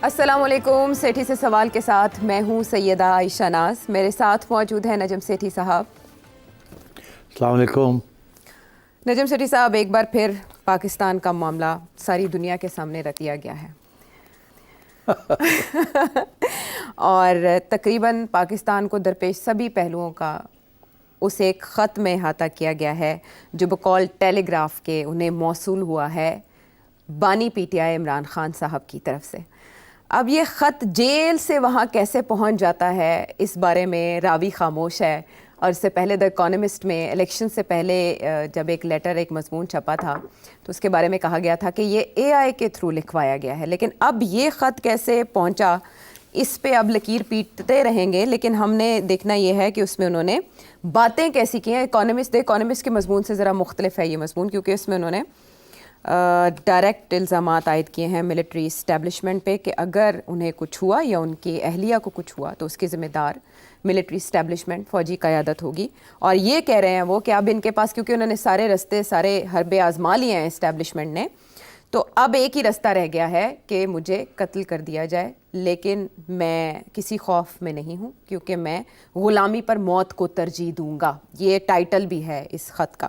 السلام علیکم. سیٹھی سے سوال کے ساتھ میں ہوں سیدہ عائشہ ناز. میرے ساتھ موجود ہیں نجم سیٹھی صاحب. السلام علیکم. نجم سیٹھی صاحب, ایک بار پھر پاکستان کا معاملہ ساری دنیا کے سامنے رکھ دیا گیا ہے اور تقریباً پاکستان کو درپیش سبھی پہلوؤں کا اس ایک خط میں احاطہ کیا گیا ہے جو بقول ٹیلی گراف کے انہیں موصول ہوا ہے بانی P T I Imran Khan صاحب کی طرف سے. اب یہ خط جیل سے وہاں کیسے پہنچ جاتا ہے اس بارے میں راوی خاموش ہے. اور اس سے پہلے دا اکانومسٹ میں الیکشن سے پہلے جب ایک لیٹر, ایک مضمون چھپا تھا تو اس کے بارے میں کہا گیا تھا کہ یہ اے آئی کے تھرو لکھوایا گیا ہے. لیکن اب یہ خط کیسے پہنچا اس پہ اب لکیر پیٹتے رہیں گے, لیکن ہم نے دیکھنا یہ ہے کہ اس میں انہوں نے باتیں کیسی کی ہیں. اکانومسٹ کے مضمون سے ذرا مختلف ہے یہ مضمون, کیونکہ اس میں انہوں نے ڈائریکٹ الزامات عائد کیے ہیں ملٹری اسٹیبلشمنٹ پہ کہ اگر انہیں کچھ ہوا یا ان کی اہلیہ کو کچھ ہوا تو اس کی ذمہ دار ملٹری اسٹیبلشمنٹ, فوجی قیادت ہوگی. اور یہ کہہ رہے ہیں وہ کہ اب ان کے پاس, کیونکہ انہوں نے سارے رستے, سارے حربے آزما لیے ہیں اسٹیبلشمنٹ نے, تو اب ایک ہی رستہ رہ گیا ہے کہ مجھے قتل کر دیا جائے. لیکن میں کسی خوف میں نہیں ہوں کیونکہ میں غلامی پر موت کو ترجیح دوں گا. یہ ٹائٹل بھی ہے اس خط کا.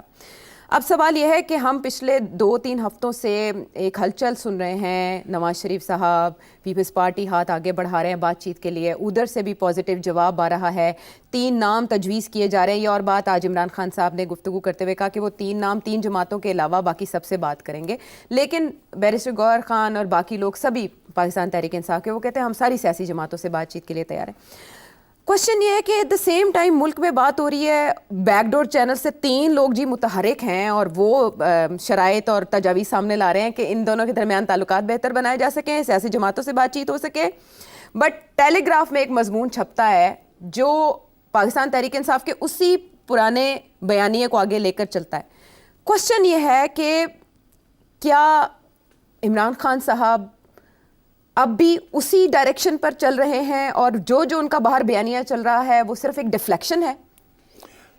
اب سوال یہ ہے کہ ہم پچھلے 2-3 ہفتوں سے ایک ہلچل سن رہے ہیں. نواز شریف صاحب پیپلز پارٹی ہاتھ آگے بڑھا رہے ہیں بات چیت کے لیے, ادھر سے بھی پازیٹیو جواب آ رہا ہے. 3 نام تجویز کیے جا رہے ہیں. یہ اور بات آج عمران خان صاحب نے گفتگو کرتے ہوئے کہا کہ وہ 3 نام 3 جماعتوں کے علاوہ باقی سب سے بات کریں گے. لیکن بیرسٹر گوہر خان اور باقی لوگ سبھی پاکستان تحریک انصاف کے, وہ کہتے ہیں ہم ساری سیاسی جماعتوں سے بات چیت کے لیے تیار ہیں. کوشچن یہ ہے کہ ایٹ دا سیم ٹائم ملک میں بات ہو رہی ہے بیک ڈور چینل سے 3 لوگ جی متحرک ہیں اور وہ شرائط اور تجاویز سامنے لا رہے ہیں کہ ان دونوں کے درمیان تعلقات بہتر بنائے جا سکیں, سیاسی جماعتوں سے بات چیت ہو سکے. بٹ ٹیلی گراف میں ایک مضمون چھپتا ہے جو پاکستان تحریک انصاف کے اسی پرانے بیانیے کو آگے لے کر چلتا ہے. کوشچن یہ ہے کہ کیا عمران خان صاحب اب بھی اسی ڈائریکشن پر چل رہے ہیں اور جو ان کا باہر بیانیہ چل رہا ہے وہ صرف ایک ڈیفلیکشن ہے؟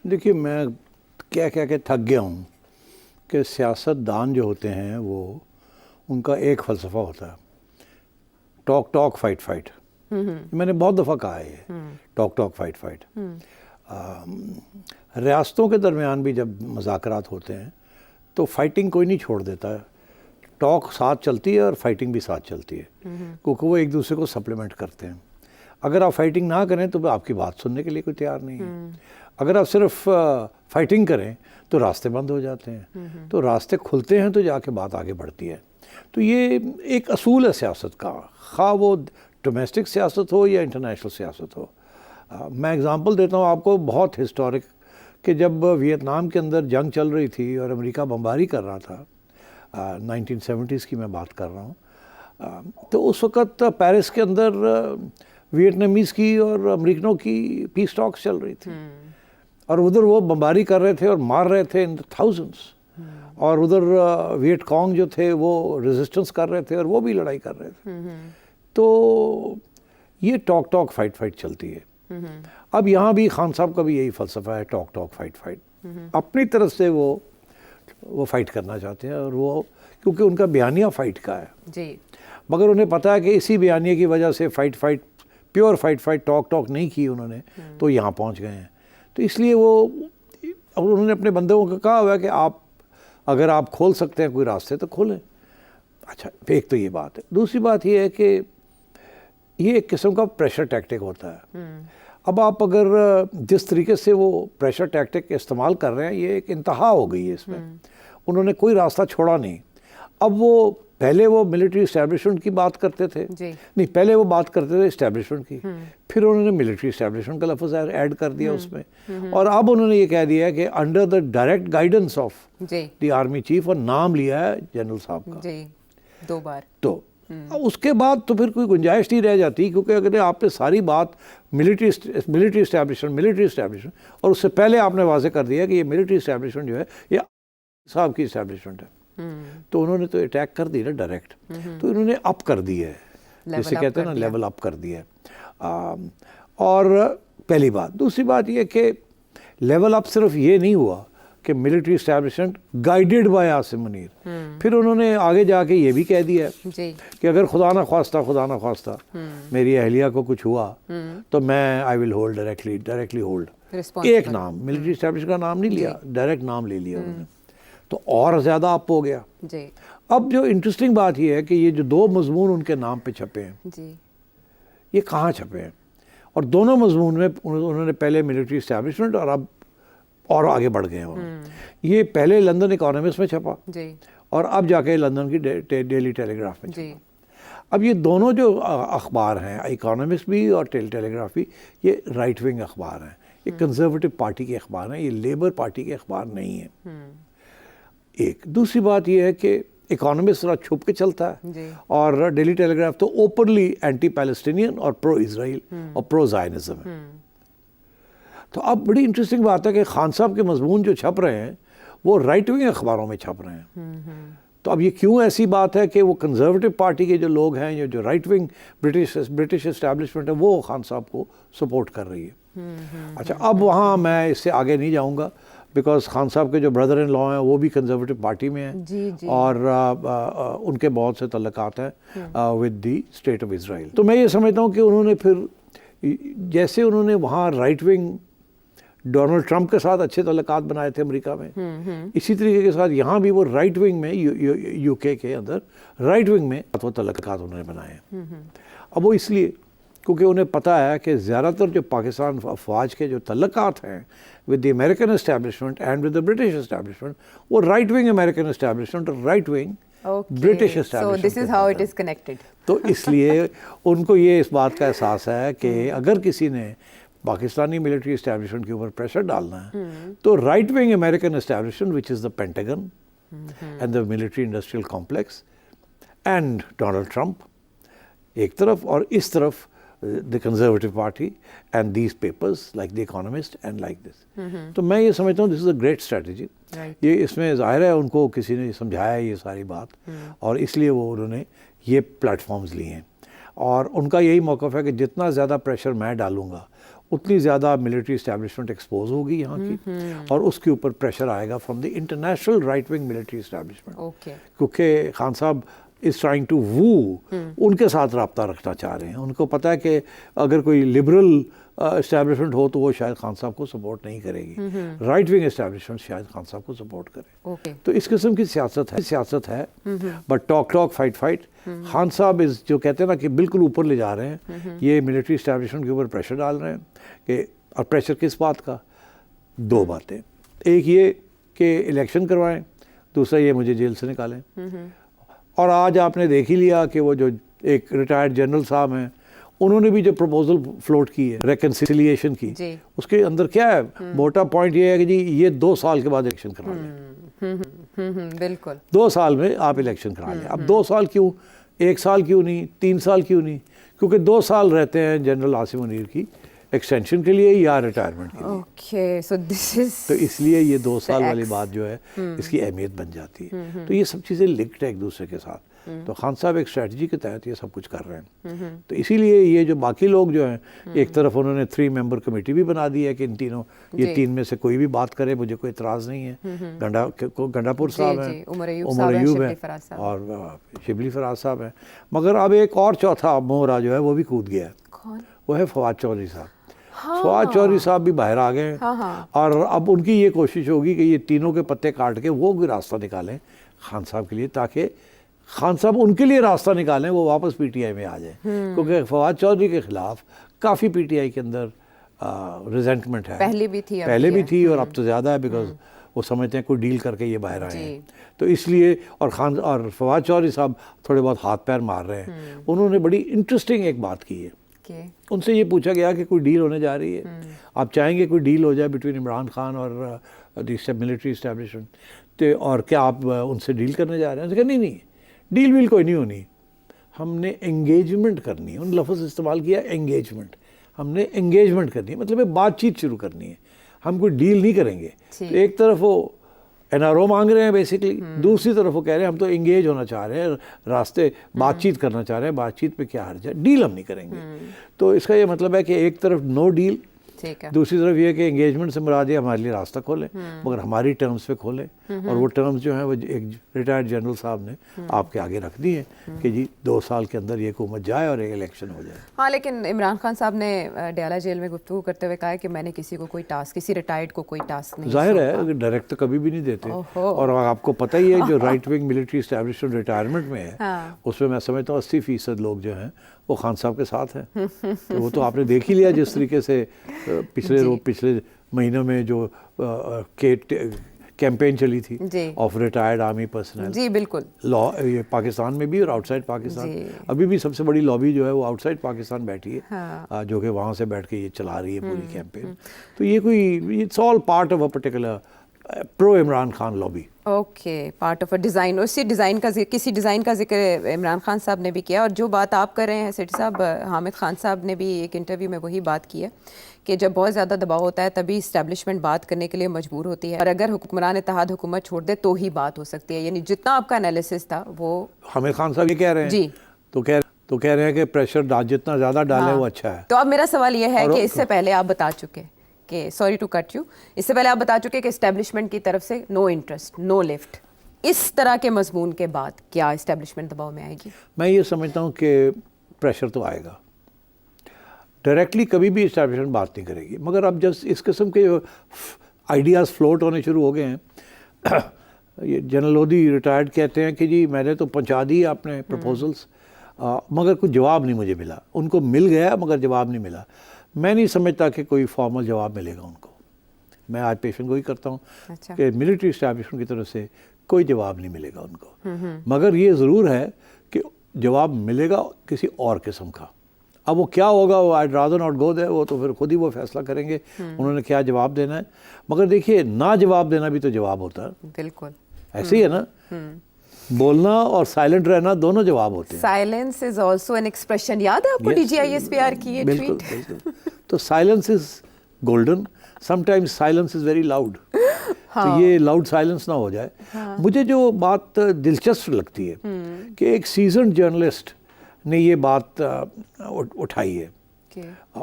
دیکھیے, میں کیا کہ تھک گیا ہوں کہ سیاست دان جو ہوتے ہیں وہ ان کا ایک فلسفہ ہوتا ہے, ٹاک فائٹ فائٹ. میں نے بہت دفعہ کہا ہے یہ ٹاک فائٹ فائٹ. ریاستوں کے درمیان بھی جب مذاکرات ہوتے ہیں تو فائٹنگ کوئی نہیں چھوڑ دیتا ہے. ٹاک ساتھ چلتی ہے اور فائٹنگ بھی ساتھ چلتی ہے, کیونکہ وہ ایک دوسرے کو سپلیمنٹ کرتے ہیں. اگر آپ فائٹنگ نہ کریں تو آپ کی بات سننے کے لیے کوئی تیار نہیں ہے. اگر آپ صرف فائٹنگ کریں تو راستے بند ہو جاتے ہیں. تو راستے کھلتے ہیں تو جا کے بات آگے بڑھتی ہے. تو یہ ایک اصول ہے سیاست کا, خواہ وہ ڈومیسٹک سیاست ہو یا انٹرنیشنل سیاست ہو. میں اگزامپل دیتا ہوں آپ کو بہت ہسٹورک, کہ جب ویتنام کے اندر جنگ چل رہی تھی اور امریکہ بمباری کر رہا تھا, 1970s کی میں بات کر رہا ہوں, تو اس وقت پیرس کے اندر ویتنامیز کی اور امریکنوں کی پیس ٹاکس چل رہی تھی, اور ادھر وہ بمباری کر رہے تھے اور مار رہے تھے ان تھاؤزنڈس, اور ادھر ویٹ کانگ جو تھے وہ ریزسٹنس کر رہے تھے اور وہ بھی لڑائی کر رہے تھے. تو یہ ٹاک فائٹ فائٹ چلتی ہے. اب یہاں بھی خان صاحب کا بھی یہی فلسفہ ہے, ٹاک فائٹ فائٹ. اپنی طرف سے وہ فائٹ کرنا چاہتے ہیں, اور وہ کیونکہ ان کا بیانیہ فائٹ کا ہے جی, مگر انہیں پتہ ہے کہ اسی بیانیے کی وجہ سے پیور فائٹ ٹاک نہیں کی انہوں نے, تو یہاں پہنچ گئے ہیں. تو اس لیے وہ انہوں نے اپنے بندوں کو کہا ہوا ہے کہ اگر آپ کھول سکتے ہیں کوئی راستے تو کھولیں. اچھا, ایک تو یہ بات ہے. دوسری بات یہ ہے کہ یہ ایک قسم کا پریشر ٹیکٹک ہوتا ہے. اب آپ اگر جس طریقے سے وہ پریشر ٹیکٹک استعمال کر رہے ہیں, یہ ایک انتہا ہو گئی ہے اس میں. انہوں نے کوئی راستہ چھوڑا نہیں. اب وہ پہلے وہ ملٹری اسٹیبلشمنٹ کی بات کرتے تھے, نہیں پہلے وہ بات کرتے تھے اسٹیبلشمنٹ کی, پھر انہوں نے ملٹری اسٹیبلشمنٹ کا لفظ ایڈ کر دیا اس میں, اور اب انہوں نے یہ کہہ دیا ہے کہ under the direct guidance of the army chief, اور نام لیا ہے جنرل صاحب کا 2 بار. تو اس کے بعد تو پھر کوئی گنجائش نہیں رہ جاتی, کیونکہ اگر آپ نے ساری بات ملٹری اسٹیبلشمنٹ, اور اس سے پہلے آپ نے واضح کر دیا کہ یہ ملٹری اسٹیبلشمنٹ جو ہے یہ صاحب کی اسٹیبلشمنٹ ہے, تو انہوں نے تو اٹیک کر دی نا ڈائریکٹ. تو انہوں نے اپ کر دی ہے, جسے کہتے ہیں نا لیول اپ کر دیا ہے. اور پہلی بات. دوسری بات یہ کہ لیول اپ صرف یہ نہیں ہوا کہ military establishment guided by Asim Munir. پھر انہوں نے آگے جا کے یہ بھی کہہ دیا جی کہ اگر خدا نہ خواستہ میری اہلیہ کو کچھ ہوا تو میں آئی ول ہولڈ ڈائریکٹلی ہولڈ. ایک نام ملٹری اسٹیبلشمنٹ کا نام نہیں لیا, ڈائریکٹ نام لے لیا انہوں نے, تو اور زیادہ اپ ہو گیا. جی اب جو انٹرسٹنگ بات یہ ہے کہ یہ جو 2 مضمون ان کے نام پہ چھپے ہیں, جی یہ کہاں چھپے ہیں؟ اور دونوں مضمون میں انہوں نے پہلے ملٹری اسٹیبلشمنٹ اور اب اور آگے بڑھ گئے ہیں. یہ پہلے لندن اکانومسٹ میں چھپا جی اور اب جا کے لندن کی ڈیلی ٹیلی گراف میں چھپا. جی اب یہ دونوں جو اخبار ہیں, اکانومسٹ بھی اور ٹیلی گراف بھی, یہ رائٹ ونگ اخبار ہیں, یہ کنزرویٹو پارٹی کے اخبار ہیں, یہ لیبر پارٹی کے اخبار نہیں ہیں. ایک دوسری بات یہ ہے کہ اکانومسٹ ذرا چھپ کے چلتا ہے جی اور ڈیلی ٹیلی گراف تو اوپنلی اینٹی پیلسٹینین اور پرو اسرائیل اور پرو زائنزم ہے. تو اب بڑی انٹرسٹنگ بات ہے کہ خان صاحب کے مضمون جو چھپ رہے ہیں وہ رائٹ ونگ اخباروں میں چھپ رہے ہیں. تو اب یہ کیوں ایسی بات ہے کہ وہ کنزرویٹو پارٹی کے جو لوگ ہیں, یہ جو رائٹ ونگ برٹش اسٹیبلشمنٹ ہے, وہ خان صاحب کو سپورٹ کر رہی ہے. اچھا, اب وہاں میں اس سے آگے نہیں جاؤں گا بیکاز خان صاحب کے جو بردر ان لا ہیں وہ بھی کنزرویٹو پارٹی میں ہیں جی جی اور ان کے بہت سے تعلقات ہیں with the state of Israel. تو میں یہ سمجھتا ہوں کہ انہوں نے پھر جیسے انہوں نے وہاں رائٹ ونگ ڈونلڈ ٹرمپ کے ساتھ اچھے تعلقات بنائے تھے امریکہ میں, اسی طریقے کے ساتھ یہاں بھی وہ رائٹ ونگ میں یو کے اندر رائٹ ونگ میں وہ تعلقات انہوں نے بنائے ہیں. اب وہ اس لیے کیونکہ انہیں پتہ ہے کہ زیادہ تر جو پاکستان افواج کے جو تعلقات ہیں with the American establishment and with the British establishment, وہ رائٹ ونگ امریکن اسٹیبلشمنٹ اور right wing British establishment. So this is how it is connected. تو اس لیے ان کو یہ اس بات کا احساس ہے کہ اگر کسی نے پاکستانی ملٹری اسٹیبلشمنٹ کے اوپر پریشر ڈالنا ہے تو right wing American establishment which is the Pentagon and the military industrial complex and Donald Trump ایک طرف, اور اس طرف the conservative party and these papers like the economist and like this. تو میں یہ سمجھتا ہوں this is a great strategy. یہ اس میں ظاہر ہے ان کو کسی نے سمجھایا یہ ساری بات اور اس لیے وہ انہوں نے یہ پلیٹ فارمز لیے ہیں اور ان کا یہی موقف ہے کہ جتنا زیادہ پریشر میں ڈالوں گا اتنی زیادہ ملٹری اسٹیبلشمنٹ ایکسپوز ہوگی یہاں کی اور اس کے اوپر پریشر آئے گا from the international right wing military establishment. کیونکہ خان صاحب is trying to woo ان کے ساتھ رابطہ رکھنا چاہ رہے ہیں. ان کو پتہ ہے کہ اگر کوئی لبرل اسٹیبلشمنٹ ہو تو وہ شاید خان صاحب کو سپورٹ نہیں کرے گی, رائٹ ونگ اسٹیبلشمنٹ شاید خان صاحب کو سپورٹ کرے. تو اس قسم کی سیاست ہے بٹ ٹاک فائٹ. خان صاحب جو کہتے ہیں نا کہ بالکل اوپر لے جا رہے ہیں, یہ ملٹری اسٹیبلشمنٹ کے اوپر پریشر ڈال رہے ہیں کہ, اور پریشر کس بات کا؟ 2 باتیں. ایک یہ کہ الیکشن کروائیں, دوسرا یہ مجھے جیل سے نکالیں. اور آج آپ نے دیکھ ہی لیا کہ وہ جو ایک ریٹائرڈ جنرل صاحب ہیں انہوں نے بھی جو پروپوزل فلوٹ کی ہے ریکنسیلیشن کی, اس کے اندر کیا ہے موٹا پوائنٹ یہ ہے کہ جی یہ 2 سال کے بعد الیکشن کرا لیں. بالکل 2 سال میں آپ الیکشن کرا لیں. اب 2 سال کیوں, 1 سال کیوں نہیں, 3 سال کیوں نہیں؟ کیونکہ 2 سال رہتے ہیں جنرل عاصم منیر کی ایکسٹینشن کے لیے یا ریٹائرمنٹ کے لیے. تو اس لیے یہ 2 سال والی بات جو ہے اس کی اہمیت بن جاتی ہے. تو یہ سب چیزیں لنکڈ ہے ایک دوسرے کے ساتھ. تو خان صاحب ایک اسٹریٹجی کے تحت یہ سب کچھ کر رہے ہیں. تو اسی لیے یہ جو باقی لوگ جو ہیں, ایک طرف انہوں نے 3 ممبر کمیٹی بھی بنا دی ہے کہ ان تینوں یہ 3 میں سے کوئی بھی بات کرے مجھے کوئی اعتراض نہیں ہے. گنڈا پور صاحب ہیں, عمر ایوب ہیں اور شبلی فراز صاحب ہیں. مگر اب ایک اور چوتھا مہرا جو ہے وہ بھی کود گیا ہے, وہ ہے فواد چودھری صاحب. فواد چودھری صاحب بھی باہر آ گئے ہیں اور اب ان کی یہ کوشش ہوگی کہ یہ تینوں کے پتے کاٹ کے وہ بھی راستہ نکالیں خان صاحب کے لیے, تاکہ خان صاحب ان کے لیے راستہ نکالیں وہ واپس پی ٹی آئی میں آ جائیں. کیونکہ فواد چودھری کے خلاف کافی پی ٹی آئی کے اندر ریزنٹمنٹ ہے, پہلے بھی تھی اور اب تو زیادہ ہے, بیکاز وہ سمجھتے ہیں کوئی ڈیل کر کے یہ باہر آئے ہیں. تو اس لیے اور فواد چودھری صاحب تھوڑے بہت ہاتھ پیر مار رہے ہیں. انہوں نے بڑی انٹرسٹنگ ایک بات کی ہے, ان سے یہ پوچھا گیا کہ کوئی ڈیل ہونے جا رہی ہے, آپ چاہیں گے کوئی ڈیل ہو جائے بٹوین عمران خان اور دی ملٹری اسٹیبلشمنٹ, اور کیا آپ ان سے ڈیل کرنے جا رہے ہیں؟ انہوں نے کہا نہیں ڈیل ویل کوئی نہیں ہونی, ہم نے انگیجمنٹ کرنی ہے. ان لفظ استعمال کیا انگیجمنٹ, ہم نے انگیجمنٹ کرنی ہے, مطلب بات چیت شروع کرنی ہے, ہم کوئی ڈیل نہیں کریں گے. تو ایک طرف وہ این آر او مانگ رہے ہیں بیسکلی, دوسری طرف وہ کہہ رہے ہیں ہم تو انگیج ہونا چاہ رہے ہیں, راستے بات چیت کرنا چاہ رہے ہیں, بات چیت پہ کیا حرج ہے, ڈیل ہم نہیں کریں گے. تو اس کا یہ مطلب ہے کہ ایک طرف نو ڈیل ٹھیک ہے. دوسری طرف یہ کہ انگیجمنٹ سے مراد یہ ہمارے لیے راستہ کھولیں مگر ہماری ٹرمز پہ کھولیں, اور وہ ٹرمز جو ہیں وہ ایک ریٹائرڈ جنرل صاحب نے آپ کے آگے رکھ دی ہیں کہ جی 2 سال کے اندر یہ حکومت جائے اور ایک الیکشن ہو جائے. ہاں لیکن عمران خان صاحب نے ڈیالہ جیل میں گفتگو کرتے ہوئے کہا ہے کہ میں نے کسی کو کوئی ٹاسک, کسی ریٹائرڈ کو کوئی ٹاسک نہیں. ظاہر ہے ڈائریکٹ تو کبھی بھی نہیں دیتے, اور آپ کو پتہ ہی ہے جو right wing military establishment retirement میں ہے اس میں سمجھتا ہوں 80% لوگ جو ہیں وہ خان صاحب کے ساتھ ہیں. تو وہ تو آپ نے دیکھ ہی لیا جس طریقے سے پچھلے مہینوں میں جو کیمپین چلی تھی آف ریٹائرڈ آرمی پرسنل. جی بالکل, یہ پاکستان میں بھی اور آؤٹ سائڈ پاکستان. ابھی بھی سب سے بڑی لابی جو ہے وہ آؤٹ سائڈ پاکستان بیٹھی ہے, جو کہ وہاں سے بیٹھ کے یہ چلا رہی ہے پوری کیمپین. تو یہ کوئی it's all part of a particular pro Imran Khan lobby. Okay, part of a design. اسی ڈیزائن کا کسی ڈیزائن کا ذکر عمران خان صاحب نے بھی کیا, اور جو بات آپ کر رہے ہیں سیٹھی صاحب, حامد خان صاحب نے بھی ایک انٹرویو میں وہی بات کی ہے کہ جب بہت زیادہ دباؤ ہوتا ہے تبھی اسٹیبلشمنٹ بات کرنے کے لیے مجبور ہوتی ہے, اور اگر حکمران اتحاد حکومت چھوڑ دے تو ہی بات ہو سکتی ہے. یعنی جتنا آپ کا انالیسس تھا وہ حامد خان صاحب یہ کہہ رہے ہیں جی, تو کہہ رہے ہیں کہ پریشر جتنا زیادہ ڈالے وہ اچھا ہے. تو اب میرا سوال یہ ہے کہ اس سے پہلے آپ بتا چکے کہ سوری ٹو کٹ یو, اس سے پہلے آپ بتا چکے کہ اسٹیبلشمنٹ کی طرف سے نو انٹرسٹ, نو لفٹ. اس طرح کے مضمون کے بعد کیا اسٹیبلشمنٹ دباؤ میں آئے گی؟ میں یہ سمجھتا ہوں کہ پریشر تو آئے گا, ڈائریکٹلی کبھی بھی اسٹیبلشمنٹ بات نہیں کرے گی, مگر اب جب اس قسم کے آئیڈیاز فلوٹ ہونے شروع ہو گئے ہیں, یہ جنرل لودھی ریٹائرڈ کہتے ہیں کہ جی میں نے تو پہنچا دی اپنے پرپوزلس مگر کوئی جواب نہیں مجھے ملا. ان کو مل گیا مگر جواب نہیں ملا. میں نہیں سمجھتا کہ کوئی فارمل جواب ملے گا ان کو. میں آج پیشن گوئی کرتا ہوں کہ ملٹری اسٹیبلشمنٹ کی طرف سے کوئی جواب نہیں ملے گا ان کو, مگر یہ ضرور ہے کہ جواب ملے گا کسی اور قسم کا. اب وہ کیا ہوگا وہ I'd rather not go there, وہ تو پھر خود ہی وہ فیصلہ کریں گے انہوں نے کیا جواب دینا ہے. مگر دیکھیے نہ جواب دینا بھی تو جواب ہوتا ہے. بالکل ایسے ہی ہے نا, بولنا اور سائلنٹ رہنا دونوں جواب ہوتے ہیں. Silence is also an expression. یاد ہے آپ کو DGISPR کی یہ ٹویٹ؟ بالکل. تو silence is golden, some times silence is very loud. تو یہ لاؤڈ سائلنس نہ ہو جائے. مجھے جو بات دلچسپ لگتی ہے کہ ایک سیزنڈ جرنلسٹ نے یہ بات اٹھائی ہے,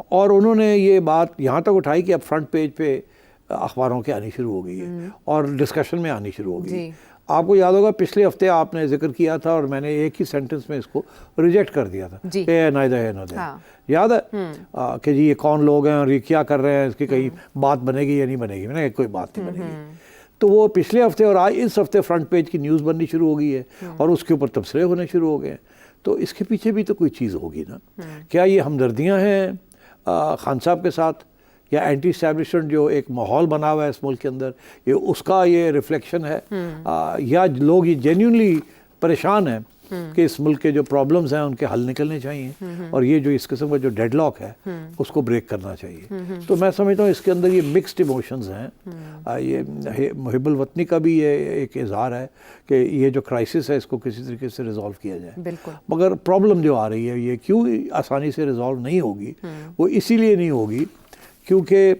اور انہوں نے یہ بات یہاں تک اٹھائی کہ اب فرنٹ پیج پہ اخباروں کے آنی شروع ہو گئی ہے اور ڈسکشن میں آنی شروع ہو گئی. آپ کو یاد ہوگا پچھلے ہفتے آپ نے ذکر کیا تھا اور میں نے ایک ہی سینٹنس میں اس کو ریجیکٹ کر دیا تھا, یاد ہے کہ جی یہ کون لوگ ہیں اور یہ کیا کر رہے ہیں, اس کی کہیں بات بنے گی یا نہیں بنے گی. میں نے کوئی بات نہیں بنے گی. تو وہ پچھلے ہفتے اور آج اس ہفتے فرنٹ پیج کی نیوز بننی شروع ہو گئی ہے اور اس کے اوپر تبصرے ہونے شروع ہو گئے ہیں. تو اس کے پیچھے بھی تو کوئی چیز ہوگی نا. کیا یہ ہمدردیاں ہیں خان صاحب کے ساتھ, یا اینٹی اسٹیبلشمنٹ جو ایک ماحول بنا ہوا ہے اس ملک کے اندر یہ اس کا یہ ریفلیکشن ہے, یا لوگ یہ جینیونلی پریشان ہیں کہ اس ملک کے جو پرابلمز ہیں ان کے حل نکلنے چاہیے, اور یہ جو اس قسم کا جو ڈیڈ لاک ہے اس کو بریک کرنا چاہیے. تو میں سمجھتا ہوں اس کے اندر یہ مکسڈ ایموشنز ہیں. یہ محب الوطنی کا بھی یہ ایک اظہار ہے کہ یہ جو کرائسس ہے اس کو کسی طریقے سے ریزالو کیا جائے. مگر پرابلم جو آ رہی ہے یہ کیوں آسانی سے ریزالو نہیں ہوگی, وہ اسی لیے نہیں ہوگی کیونکہ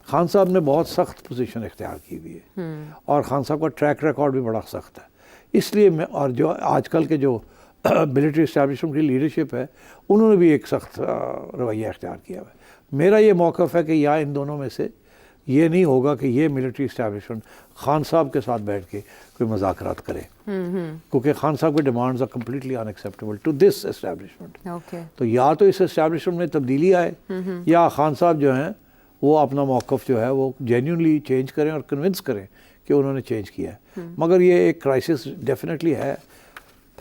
خان صاحب نے بہت سخت پوزیشن اختیار کی ہوئی ہے, اور خان صاحب کا ٹریک ریکارڈ بھی بڑا سخت ہے. اس لیے میں, اور جو آج کل کے جو ملٹری اسٹیبلشمنٹ کی لیڈرشپ ہے انہوں نے بھی ایک سخت رویہ اختیار کیا ہوا ہے. میرا یہ موقف ہے کہ یا ان دونوں میں سے یہ نہیں ہوگا کہ یہ ملٹری اسٹیبلشمنٹ خان صاحب کے ساتھ بیٹھ کے کوئی مذاکرات کرے, کیونکہ خان صاحب کے demands are completely unacceptable to this establishment. تو یا تو اس اسٹیبلشمنٹ میں تبدیلی آئے, یا خان صاحب جو ہیں وہ اپنا موقف جو ہے وہ جینیونلی چینج کریں اور کنونس کریں کہ انہوں نے چینج کیا ہے. مگر یہ ایک کرائسس ڈیفینیٹلی ہے.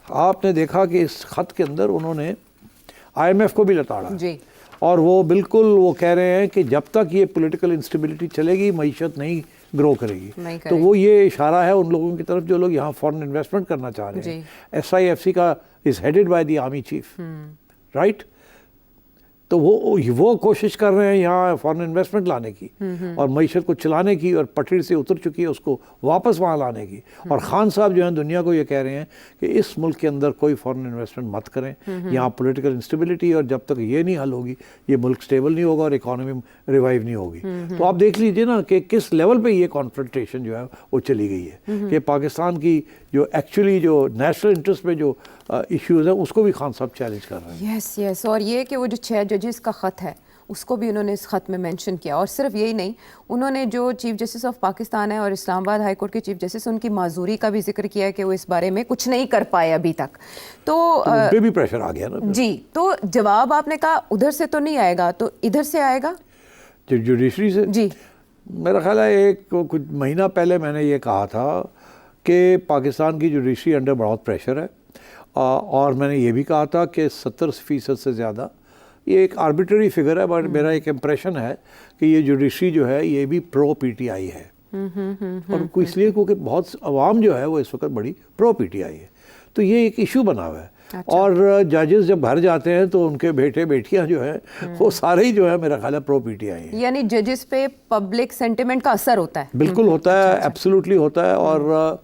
آپ نے دیکھا کہ اس خط کے اندر انہوں نے IMF کو بھی لتاڑا, اور وہ بالکل وہ کہہ رہے ہیں کہ جب تک یہ پولیٹیکل انسٹیبلٹی چلے گی معیشت نہیں گرو کرے گی. تو وہ یہ اشارہ ہے ان لوگوں کی طرف جو لوگ یہاں فورن انویسٹمنٹ کرنا چاہ رہے ہیں. SIFC کا is headed by the army chief, right. تو وہ کوشش کر رہے ہیں یہاں فورن انویسٹمنٹ لانے کی اور معیشت کو چلانے کی, اور پٹری سے اتر چکی ہے اس کو واپس وہاں لانے کی. اور خان صاحب جو ہیں دنیا کو یہ کہہ رہے ہیں کہ اس ملک کے اندر کوئی فورن انویسٹمنٹ مت کریں, یہاں پولیٹیکل انسٹیبلٹی, اور جب تک یہ نہیں حل ہوگی یہ ملک سٹیبل نہیں ہوگا اور اکانومی ریوائیو نہیں ہوگی. تو آپ دیکھ لیجئے نا کہ کس لیول پہ یہ کانفرنٹیشن جو ہے وہ چلی گئی ہے کہ پاکستان کی جو ایکچولی جو نیشنل انٹرسٹ پہ جو ایشوز ہیں اس کو بھی خان صاحب چیلنج کر رہے ہیں. یس. اور یہ کہ وہ جو 6 ججز کا خط ہے اس کو بھی انہوں نے اس خط میں مینشن کیا. اور صرف یہی نہیں, انہوں نے جو چیف جسٹس آف پاکستان ہے اور اسلام آباد ہائی کورٹ کے چیف جسٹس, ان کی معذوری کا بھی ذکر کیا کہ وہ اس بارے میں کچھ نہیں کر پائے ابھی تک. تو ان پہ بھی پریشر آ گیا نا. جی, تو جواب آپ نے کہا ادھر سے تو نہیں آئے گا, تو ادھر سے آئے گا جوڈیشری سے. جی, میرا خیال ہے کچھ مہینہ پہلے میں نے یہ کہا تھا کہ پاکستان کی جوڈیشری انڈر بہت پریشر ہے, اور میں نے یہ بھی کہا تھا کہ 70% سے زیادہ, یہ ایک آربیٹری فگر ہے, بٹ میرا ایک امپریشن ہے کہ یہ جوڈیشری جو ہے یہ بھی پرو پی ٹی آئی ہے, اور اس لیے کیونکہ بہت عوام جو ہے وہ اس وقت بڑی پرو پی ٹی آئی ہے, تو یہ ایک ایشو بنا ہوا ہے. اور ججز جب گھر جاتے ہیں تو ان کے بیٹے بیٹیاں جو ہیں وہ سارے ہی جو ہے میرا خیال ہے پرو پی ٹی آئی ہیں. یعنی ججز پہ پبلک سینٹیمنٹ کا اثر ہوتا ہے. بالکل ہوتا ہے, ایبسولوٹلی ہوتا ہے, اور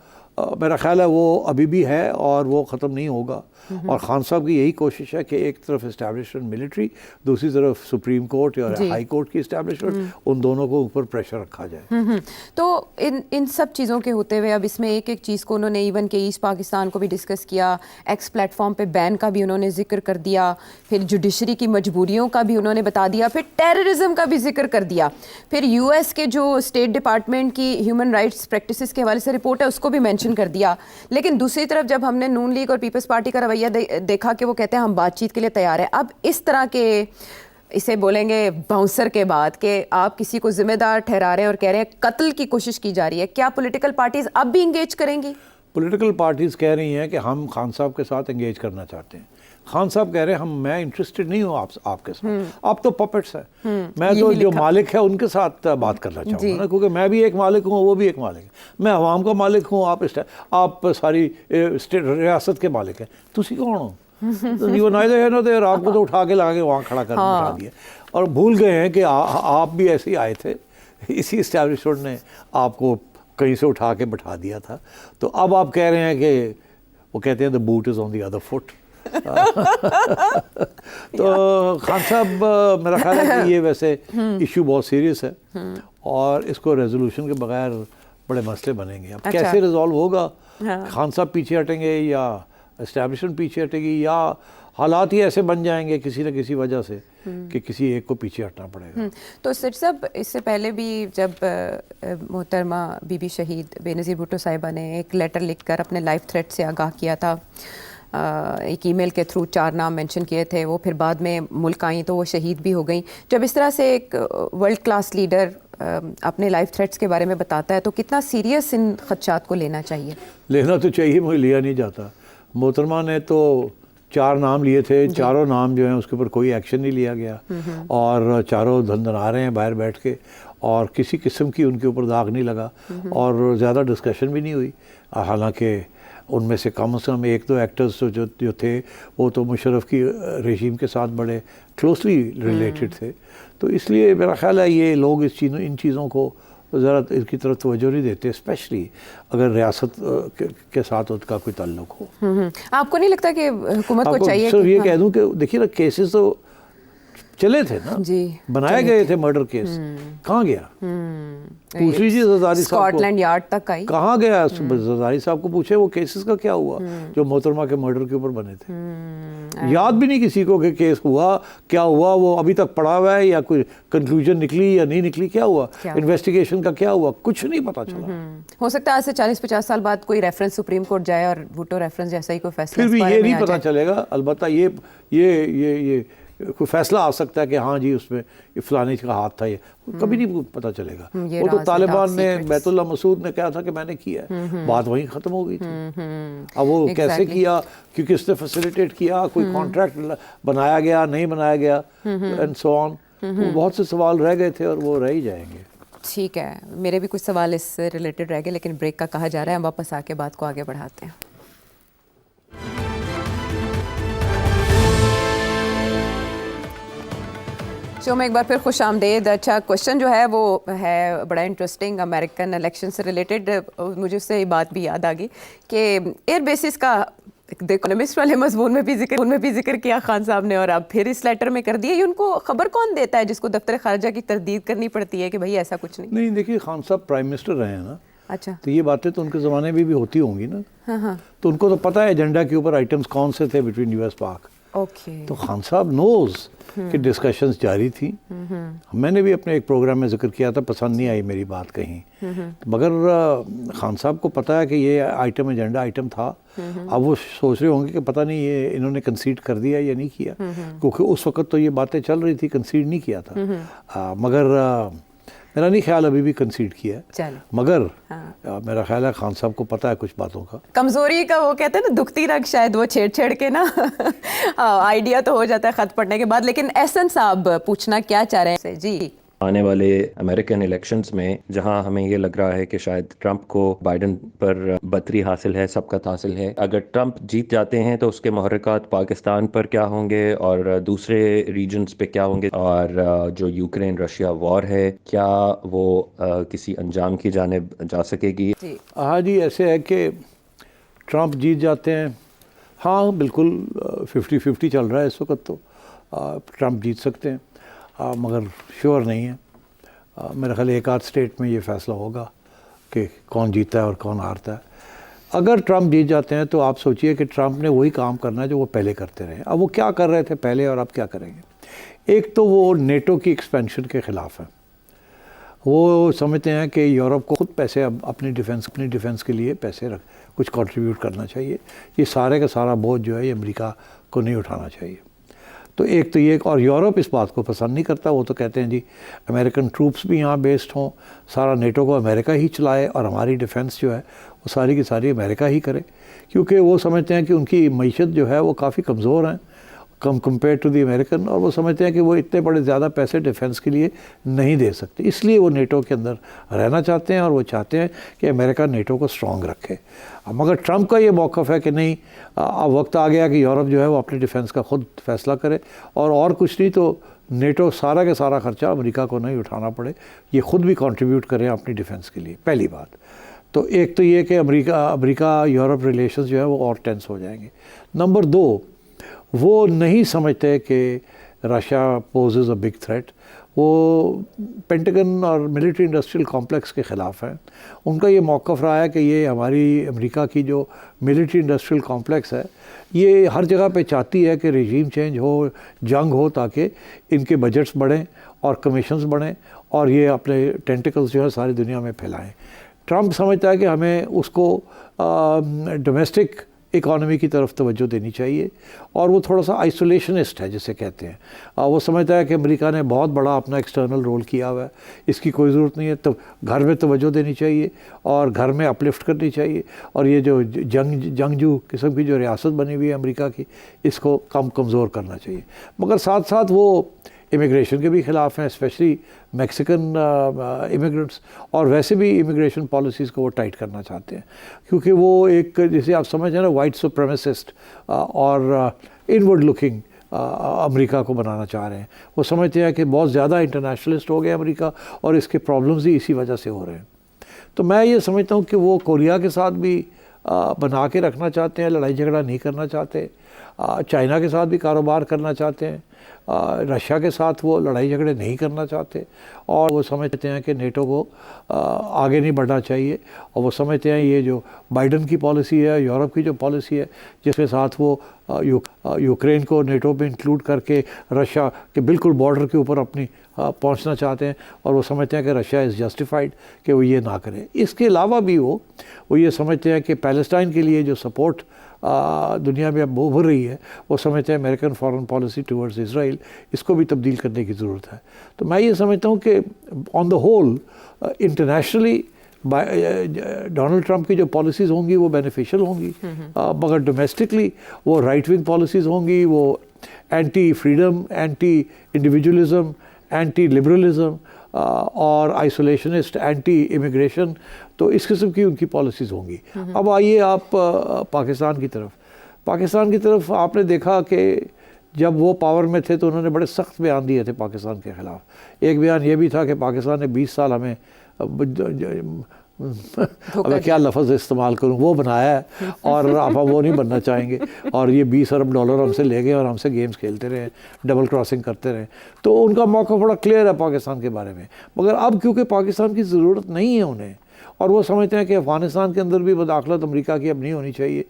میرا خیال ہے وہ ابھی بھی ہے اور وہ ختم نہیں ہوگا. اور خان صاحب کی یہی کوشش ہے کہ ایک طرف اسٹیبلشمنٹ ملٹری, دوسری طرف سپریم کورٹ اور ہائی کورٹ کی اسٹیبلشمنٹ, ان دونوں کو اوپر پریشر رکھا جائے. تو ان سب چیزوں کے ہوتے ہوئے اب اس میں ایک چیز کو انہوں نے ایون کہ ایسٹ پاکستان کو بھی ڈسکس کیا, ایکس پلیٹ فارم پہ بین کا بھی انہوں نے ذکر کر دیا, پھر جوڈیشری کی مجبوریوں کا بھی انہوں نے بتا دیا, پھر ٹیررزم کا بھی ذکر کر دیا, پھر یو ایس کے جو اسٹیٹ ڈپارٹمنٹ کی ہیومن رائٹس پریکٹسز کے حوالے سے رپورٹ ہے اس کو بھی مینشن کر دیا. لیکن دوسری طرف جب ہم نے نون لیگ اور پیپلز پارٹی کا رویہ دیکھا کہ وہ کہتے ہیں ہم بات چیت کے لیے تیار ہیں, اب اس طرح کے اسے بولیں گے باؤنسر کے بعد کہ آپ کسی کو ذمہ دار ٹھہرا رہے ہیں اور کہہ رہے ہیں قتل کی کوشش کی جا رہی ہے, کیا پولیٹیکل پارٹیز اب بھی انگیج کریں گی؟ پولیٹیکل پارٹیز کہہ رہی ہیں کہ ہم خان صاحب کے ساتھ انگیج کرنا چاہتے ہیں. خان صاحب کہہ رہے ہیں میں انٹرسٹڈ نہیں ہوں آپ کے ساتھ, آپ تو پپٹس ہیں, میں تو جو مالک ہے ان کے ساتھ بات کرنا چاہوں گا نا, کیونکہ میں بھی ایک مالک ہوں, وہ بھی ایک مالک ہے, میں عوام کا مالک ہوں, آپ ساری ریاست کے مالک ہیں, تسی کون ہو؟ آپ کو تو اٹھا کے لا کے وہاں کھڑا کر بٹھا دیا, اور بھول گئے ہیں کہ آپ بھی ایسے ہی آئے تھے, اسی اسٹیبلشمنٹ نے آپ کو کہیں سے اٹھا کے بٹھا دیا تھا. تو اب آپ کہہ رہے ہیں کہ وہ کہتے ہیں the boot is on the other foot. تو خان صاحب میرا خیال ہے کہ یہ ویسے ایشو بہت سیریس ہے, اور اس کو ریزولوشن کے بغیر بڑے مسئلے بنیں گے. اب کیسے ریزالو ہوگا, خان صاحب پیچھے ہٹیں گے یا اسٹیبلشمنٹ پیچھے ہٹے گی, یا حالات ہی ایسے بن جائیں گے کسی نہ کسی وجہ سے کہ کسی ایک کو پیچھے ہٹنا پڑے گا. تو سر صاحب اس سے پہلے بھی جب محترمہ بی بی شہید بے نظیر بھٹو صاحبہ نے ایک لیٹر لکھ کر اپنے لائف تھریٹ سے آگاہ کیا تھا, ایک ای میل کے تھرو 4 نام مینشن کیے تھے, وہ پھر بعد میں ملک آئیں تو وہ شہید بھی ہو گئیں. جب اس طرح سے ایک ورلڈ کلاس لیڈر اپنے لائف تھریٹس کے بارے میں بتاتا ہے تو کتنا سیریس ان خدشات کو لینا چاہیے؟ لینا تو چاہیے, مجھے لیا نہیں جاتا. محترمہ نے تو 4 نام لیے تھے, چاروں نام جو ہیں اس کے اوپر کوئی ایکشن نہیں لیا گیا, اور چاروں دھندنا رہے ہیں باہر بیٹھ کے, اور کسی قسم کی ان کے اوپر داغ نہیں لگا, اور زیادہ ڈسکشن بھی نہیں ہوئی. حالانکہ ان میں سے کم از کم 1-2 ایکٹرز جو تھے وہ تو مشرف کی رژیم کے ساتھ بڑے کلوزلی ریلیٹڈ تھے. تو اس لیے میرا خیال ہے یہ لوگ ان چیزوں کو ذرا اس کی طرف توجہ نہیں دیتے, اسپیشلی اگر ریاست کے ساتھ اس کا کوئی تعلق ہو. آپ کو نہیں لگتا کہ حکومت کو چاہیے؟ صرف یہ کہہ دوں کہ دیکھیے نا, کیسز تو چلے تھے نا, بنائے گئے تھے مرڈر کیس, کہاں گیا؟ پوچھ لیجیے زرداری صاحب کو, اسکاٹ لینڈ یارڈ تک آئی, کہاں گیا؟ زرداری صاحب کو پوچھے وہ کیسز کا کیا ہوا جو محترمہ کے مرڈر کے اوپر بنے تھے. یاد بھی نہیں کسی کو کہ کیس ہوا کیا ہوا, وہ ابھی تک پڑا ہوا ہے, یا کوئی کنکلوژن نکلی یا نہیں نکلی, کیا ہوا انویسٹیگیشن کا, کیا ہوا, کچھ نہیں پتا چلا. ہو سکتا ہے آج سے 40-50 سال بعد کوئی ریفرنس سپریم کورٹ جائے اور بھٹو ریفرنس جیسا ہی کوئی فیصلہ, پھر بھی یہ نہیں پتا چلے گا. البتہ یہ کوئی فیصلہ آ سکتا ہے کہ ہاں جی اس میں فلانے کا ہاتھ تھا, یہ کبھی نہیں پتہ چلے گا. وہ تو طالبان نے, بیت اللہ مسعود نے کہا تھا کہ میں نے کیا ہے, بات وہیں ختم ہو گئی تھی. اب وہ کیسے کیا, کیونکہ اس نے فیسیلیٹیٹ کیا, کوئی کانٹریکٹ بنایا گیا نہیں بنایا گیا, اینڈ سو آن. بہت سے سوال رہ گئے تھے اور وہ رہ ہی جائیں گے. ٹھیک ہے, میرے بھی کچھ سوال اس سے ریلیٹڈ رہ گئے, لیکن بریک کا کہا جا رہا ہے, ہم واپس آ کے بات کو آگے بڑھاتے ہیں. شو میں ایک بار پھر خوش آمدید. اچھا, کوشچن جو ہے وہ ہے بڑا انٹرسٹنگ, امریکن الیکشن سے ریلیٹڈ. مجھے اس سے یہ بات بھی یاد آ گئی کہ ایئر بیسز کا اکونومسٹ والے مضمون میں بھی ذکر کیا خان صاحب نے, اور اب پھر اس لیٹر میں کر دیا. یہ ان کو خبر کون دیتا ہے جس کو دفتر خارجہ کی تردید کرنی پڑتی ہے کہ بھائی ایسا کچھ نہیں؟ نہیں دیکھیے, خان صاحب پرائم منسٹر رہے ہیں نا. اچھا, تو یہ باتیں تو ان کے زمانے میں بھی ہوتی ہوں گی نا. تو ان کو تو پتہ ہے ایجنڈا کے اوپر آئٹمز کون سے تھے بٹوین یو ایس پاک. اوکے. تو خان صاحب نوز کہ ڈسکشنز جاری تھیں. میں نے بھی اپنے ایک پروگرام میں ذکر کیا تھا, پسند نہیں آئی میری بات کہیں, مگر خان صاحب کو پتہ ہے کہ یہ آئٹم ایجنڈا آئٹم تھا. اب وہ سوچ رہے ہوں گے کہ پتہ نہیں یہ انہوں نے کنسیڈ کر دیا یا نہیں کیا, کیونکہ اس وقت تو یہ باتیں چل رہی تھی, کنسیڈ نہیں کیا تھا. مگر میرا نہیں خیال ابھی بھی کنسیڈ کیا ہے, مگر میرا خیال ہے خان صاحب کو پتہ ہے کچھ باتوں کا. کمزوری کا وہ کہتے ہیں نا دکھتی رگ, شاید وہ چھیڑ کے نا آئیڈیا تو ہو جاتا ہے خط پڑھنے کے بعد. لیکن احسن صاحب پوچھنا کیا چاہ رہے ہیں جی؟ آنے والے امریکن الیکشنز میں جہاں ہمیں یہ لگ رہا ہے کہ شاید ٹرمپ کو بائیڈن پر برتری حاصل ہے, سبقت حاصل ہے, اگر ٹرمپ جیت جاتے ہیں تو اس کے محرکات پاکستان پر کیا ہوں گے اور دوسرے ریجنز پہ کیا ہوں گے, اور جو یوکرین رشیا وار ہے کیا وہ کسی انجام کی جانب جا سکے گی؟ ہاں جی, ایسے ہے کہ ٹرمپ جیت جاتے ہیں, ہاں بالکل 50-50 چل رہا ہے اس وقت, تو ٹرمپ جیت سکتے ہیں, مگر شیور نہیں ہے. میرا خیال ایک آدھ اسٹیٹ میں یہ فیصلہ ہوگا کہ کون جیتا ہے اور کون ہارتا ہے. اگر ٹرمپ جیت جاتے ہیں تو آپ سوچئے کہ ٹرمپ نے وہی کام کرنا ہے جو وہ پہلے کرتے رہے. اب وہ کیا کر رہے تھے پہلے اور اب کیا کریں گے؟ ایک تو وہ نیٹو کی ایکسپینشن کے خلاف ہیں. وہ سمجھتے ہیں کہ یورپ کو خود پیسے اب اپنی ڈیفنس کے لیے پیسے کچھ کنٹریبیوٹ کرنا چاہیے. یہ سارے کا سارا بوجھ جو ہے یہ امریکہ کو نہیں اٹھانا چاہیے. تو ایک تو یہ, اور یورپ اس بات کو پسند نہیں کرتا. وہ تو کہتے ہیں جی امریکن ٹروپس بھی یہاں بیسڈ ہوں, سارا نیٹو کو امریکہ ہی چلائے اور ہماری ڈیفنس جو ہے وہ ساری کی ساری امریکہ ہی کرے, کیونکہ وہ سمجھتے ہیں کہ ان کی معیشت جو ہے وہ کافی کمزور ہیں کمپیئر ٹو دی امریکن, اور وہ سمجھتے ہیں کہ وہ اتنے بڑے زیادہ پیسے ڈیفنس کے لیے نہیں دے سکتے. اس لیے وہ نیٹو کے اندر رہنا چاہتے ہیں اور وہ چاہتے ہیں کہ امریکہ نیٹو کو اسٹرانگ رکھے. مگر ٹرمپ کا یہ موقف ہے کہ نہیں, اب وقت آ گیا کہ یورپ جو ہے وہ اپنی ڈیفنس کا خود فیصلہ کرے, اور کچھ نہیں تو نیٹو سارا کا سارا خرچہ امریکہ کو نہیں اٹھانا پڑے, یہ خود بھی کنٹریبیوٹ کریں اپنی ڈیفنس کے لیے. پہلی بات تو ایک تو یہ کہ امریکہ یورپ ریلیشنز جو ہے وہ اور ٹینس ہو جائیں گے. نمبر 2, وہ نہیں سمجھتے کہ Russia poses a big threat. وہ پینٹاگن اور ملٹری انڈسٹریل کمپلیکس کے خلاف ہیں. ان کا یہ موقف رہا ہے کہ یہ ہماری امریکہ کی جو ملٹری انڈسٹریل کمپلیکس ہے یہ ہر جگہ پہ چاہتی ہے کہ رجیم چینج ہو, جنگ ہو, تاکہ ان کے بجٹس بڑھیں اور کمیشنز بڑھیں اور یہ اپنے ٹینٹیکلز جو ہے ساری دنیا میں پھیلائیں. ٹرمپ سمجھتا ہے کہ ہمیں اس کو ڈومیسٹک اکانومی کی طرف توجہ دینی چاہیے, اور وہ تھوڑا سا آئسولیشنسٹ ہے جسے کہتے ہیں. وہ سمجھتا ہے کہ امریکہ نے بہت بڑا اپنا ایکسٹرنل رول کیا ہوا ہے, اس کی کوئی ضرورت نہیں ہے. تو گھر میں توجہ دینی چاہیے اور گھر میں اپلفٹ کرنی چاہیے, اور یہ جو جنگجو قسم کی جو ریاست بنی ہوئی ہے امریکہ کی, اس کو کمزور کرنا چاہیے. مگر ساتھ ساتھ وہ امیگریشن کے بھی خلاف ہیں, اسپیشلی میکسیکن امیگرنٹس, اور ویسے بھی امیگریشن پالیسیز کو وہ ٹائٹ کرنا چاہتے ہیں, کیونکہ وہ ایک جسے آپ سمجھ ہیں نا وائٹ سپریمیسسٹ اور انورڈ لکنگ امریکہ کو بنانا چاہ رہے ہیں. وہ سمجھتے ہیں کہ بہت زیادہ انٹرنیشنلسٹ ہو گیا امریکہ, اور اس کے پرابلمز ہی اسی وجہ سے ہو رہے ہیں. تو میں یہ سمجھتا ہوں کہ وہ کوریا کے ساتھ بھی بنا کے رکھنا چاہتے ہیں, لڑائی جھگڑا نہیں کرنا چاہتے. چائنا کے ساتھ بھی کاروبار کرنا چاہتے ہیں, رشیا کے ساتھ وہ لڑائی جھگڑے نہیں کرنا چاہتے, اور وہ سمجھتے ہیں کہ نیٹو کو آگے نہیں بڑھنا چاہیے. اور وہ سمجھتے ہیں یہ جو بائیڈن کی پالیسی ہے, یورپ کی جو پالیسی ہے, جس کے ساتھ وہ یوکرین کو نیٹو میں انکلوڈ کر کے رشیا کے بالکل بارڈر کے اوپر اپنی پہنچنا چاہتے ہیں, اور وہ سمجھتے ہیں کہ رشیا از جسٹیفائڈ کہ وہ یہ نہ کرے. اس کے علاوہ بھی وہ یہ سمجھتے ہیں کہ پیلسٹائن کے لیے جو سپورٹ دنیا میں اب ابھر رہی ہے, وہ سمجھتے ہیں امریکن فارن پالیسی ٹورڈز اسرائیل, اس کو بھی تبدیل کرنے کی ضرورت ہے. تو میں یہ سمجھتا ہوں کہ on the whole internationally Donald Trump کی جو پالیسیز ہوں گی وہ بینیفیشل ہوں گی, مگر ڈومیسٹکلی وہ رائٹ ونگ پالیسیز ہوں گی, وہ anti freedom, anti individualism, anti liberalism اور آئسولیشنسٹ, اینٹی امیگریشن, تو اس قسم کی ان کی پالیسیز ہوں گی. اب آئیے آپ پاکستان کی طرف آپ نے دیکھا کہ جب وہ پاور میں تھے تو انہوں نے بڑے سخت بیان دیے تھے پاکستان کے خلاف. ایک بیان یہ بھی تھا کہ پاکستان نے 20 سال ہمیں اب کیا لفظ استعمال کروں, وہ بنایا ہے اور اب ہم وہ نہیں بننا چاہیں گے, اور یہ $20 ارب ہم سے لے گئے اور ہم سے گیمز کھیلتے رہے, ڈبل کراسنگ کرتے رہے. تو ان کا موقع بڑا کلیئر ہے پاکستان کے بارے میں. مگر اب کیونکہ پاکستان کی ضرورت نہیں ہے انہیں, اور وہ سمجھتے ہیں کہ افغانستان کے اندر بھی مداخلت امریکہ کی اب نہیں ہونی چاہیے,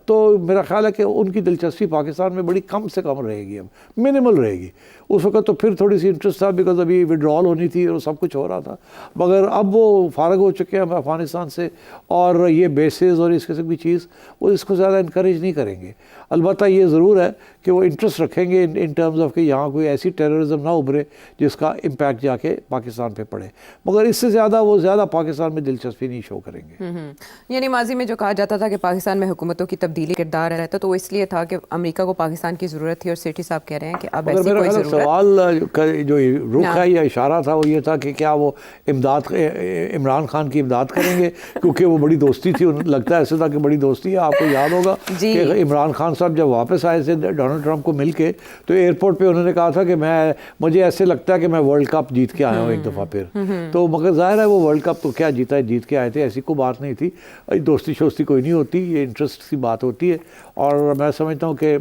تو میرا خیال ہے کہ ان کی دلچسپی پاکستان میں بڑی کم سے کم رہے گی، اب منیمل رہے گی. اس وقت تو پھر تھوڑی سی انٹرسٹ تھا بیکاز ابھی وڈرال ہونی تھی اور سب کچھ ہو رہا تھا، مگر اب وہ فارغ ہو چکے ہیں افغانستان سے، اور یہ بیسز اور اس قسم کی چیز وہ اس کو زیادہ انکریج نہیں کریں گے. البتہ یہ ضرور ہے کہ وہ انٹرسٹ رکھیں گے ان ٹرمز آف کہ یہاں کوئی ایسی ٹیررزم نہ ابھرے جس کا امپیکٹ جا کے پاکستان پہ پڑے، مگر اس سے زیادہ وہ زیادہ پاکستان میں دلچسپی نہیں شو کریں گے. یعنی ماضی میں جو کہا جاتا تھا کہ پاکستان میں حکومتوں کی تبدیلی کردار رہتا تو وہ اس لیے تھا کہ امریکہ کو پاکستان کی ضرورت تھی، اور سیٹھی صاحب کہہ رہے ہیں کہ اب ایسی میرا کوئی خیال ضرورت. سوال جو رخ ہے یا اشارہ تھا وہ یہ تھا کہ کیا وہ امداد عمران خان کی امداد کریں گے، کیونکہ وہ بڑی دوستی تھی، لگتا ہے ایسے تھا کہ بڑی دوستی ہے. آپ کو یاد ہوگا کہ عمران خان صاحب جب واپس آئے تھے ڈونلڈ ٹرمپ کو مل کے، تو ایئرپورٹ پہ انہوں نے کہا تھا کہ مجھے ایسے لگتا ہے کہ میں ورلڈ کپ جیت کے آیا ہوں ایک دفعہ پھر. تو مگر ظاہر ہے وہ ورلڈ کپ تو کیا جیت کے آئے تھے، ایسی کوئی بات نہیں تھی، دوستی شوستی کوئی نہیں ہوتی، یہ انٹرسٹ کی بات ہوتی ہے. اور میں سمجھتا ہوں کہ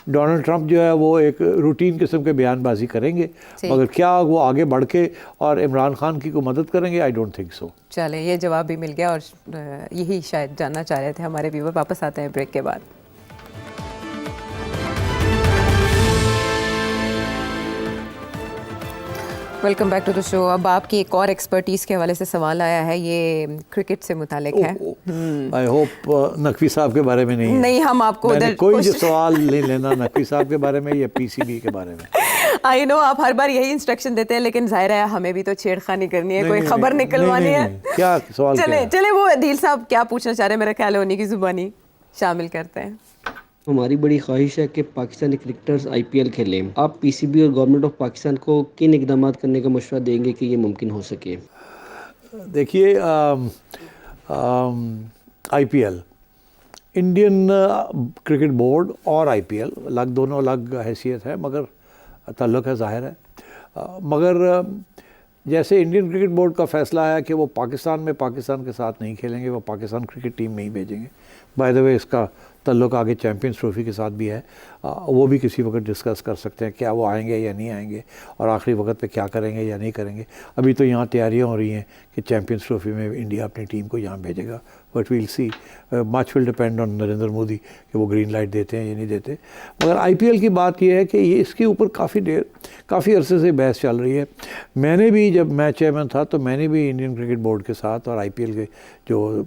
ڈونلڈ ٹرمپ جو ہے وہ ایک روٹین قسم کے بیان بازی کریں گے، مگر کیا وہ آگے بڑھ کے اور عمران خان کی کو مدد کریں گے؟ I don't think so. چلیں یہ جواب بھی مل گیا، اور یہی شاید جاننا چاہ رہے تھے ہمارے ویور. واپس آتے ہیں بریک کے بعد. ویلکم بیک ٹو دا شو. اب آپ کی ایک اور ایکسپرٹیز کے حوالے سے سوال آیا ہے، یہ کرکٹ سے متعلق ہے. آئی ہوپ نقوی صاحب کے بارے میں نہیں، ہم آپ کو کوئی جو سوال نہیں لینا نقوی صاحب کے بارے میں یا پی سی بی کے بارے میں. آئی نو آپ ہر بار یہی انسٹرکشن دیتے ہیں، لیکن ظاہر ہے ہمیں بھی تو چھیڑ خانی کرنی ہے، کوئی خبر نکلوانی ہے. کیا سوال؟ چلیں وہ عدیل صاحب کیا پوچھنا چاہ رہے ہیں، میرا خیال ہے انہیں کی زبانی شامل کرتے ہیں. ہماری بڑی خواہش ہے کہ پاکستانی کرکٹرز آئی پی ایل کھیلیں. آپ پی سی بی اور گورنمنٹ آف پاکستان کو کن اقدامات کرنے کا مشورہ دیں گے کہ یہ ممکن ہو سکے؟ دیکھیے I P L, Indian cricket board اور آئی پی ایل دونوں الگ حیثیت ہے، مگر تعلق ہے ظاہر ہے. مگر جیسے انڈین کرکٹ بورڈ کا فیصلہ ہے کہ وہ پاکستان کے ساتھ نہیں کھیلیں گے، وہ پاکستان کرکٹ ٹیم نہیں بھیجیں گے. بائی دا وے اس کا تعلق آگے چیمپئنز ٹرافی کے ساتھ بھی ہے، وہ بھی کسی وقت ڈسکس کر سکتے ہیں کیا وہ آئیں گے یا نہیں آئیں گے، اور آخری وقت پہ کیا کریں گے یا نہیں کریں گے. ابھی تو یہاں تیاریاں ہو رہی ہیں کہ چیمپئنز ٹرافی میں انڈیا اپنی ٹیم کو یہاں بھیجے گا، but we'll see. Much will depend on Narendra Modi کہ وہ گرین لائٹ دیتے ہیں یا نہیں دیتے. مگر آئی پی ایل کی بات یہ ہے کہ یہ اس کے اوپر کافی عرصے سے بحث چل رہی ہے. میں نے بھی جب میں چیئرمین تھا تو میں نے بھی انڈین کرکٹ بورڈ کے ساتھ اور آئی پی ایل کے جو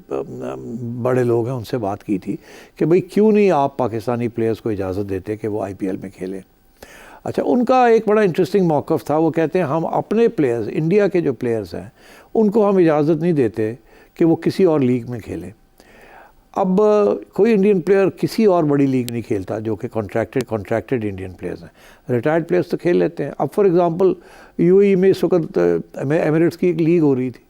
بڑے لوگ ہیں ان سے بات کی تھی کہ بھئی کیوں نہیں آپ پاکستانی پلیئرز کو اجازت دیتے کہ وہ آئی پی ایل میں کھیلیں. اچھا، ان کا ایک بڑا انٹرسٹنگ موقف تھا. وہ کہتے ہیں ہم اپنے پلیئرز، انڈیا کے جو پلیئرز ہیں ان کو ہم اجازت نہیں دیتے کہ وہ کسی اور لیگ میں کھیلیں. اب کوئی انڈین پلیئر کسی اور بڑی لیگ نہیں کھیلتا جو کہ کانٹریکٹڈ انڈین پلیئرز ہیں. ریٹائرڈ پلیئرز تو کھیل لیتے ہیں. اب فار ایگزامپل یو اے ای میں اس وقت ایمریٹس کی ایک لیگ ہو رہی تھی،